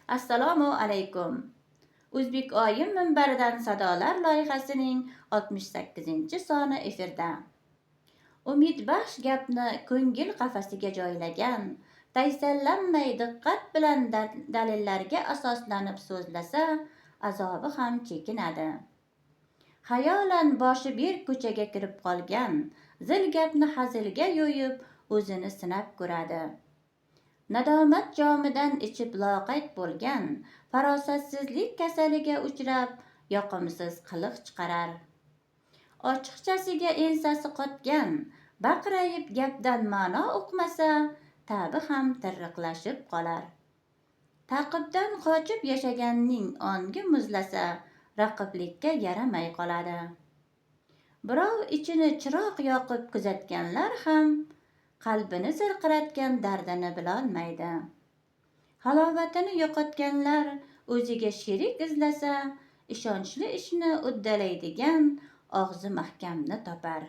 Assalomu alaykum. O'zbek oyim minbaridan sadolar loyihasining 68-soni efirda. Umidbaxsh gapni ko'ngil qafasiga joylagan, taysallanmay diqqat bilan dalillarga asoslanib so'zlasa, azobi ham chekinadi. Xayolan boshi berk ko'chaga kirib qolgan, zil gapni hazilga yo'yib, o'zini sinab ko'radi. Nadomat jomidan ichib loqayd bo'lgan, farosatsizlik kasaliga uchrab, yoqimsiz qiliq chiqarar. Ochiqchasiga ensasi qotgan, baqrayib gapdan ma'no uqmasa, ta'bi ham tirriqlashib qolar. Taqibdan qochib yashaganning ongi muzlasa, raqiblikka yaramay qoladi. Birov ichini chiroq yoqib kuzatganlar ham qalbini zirqiratgan dardini bilolmaydi. Halovatini yo'qotganlar o'ziga sherik izlasa, ishonchli ishni uddalaydigan og'zi mahkamni topar.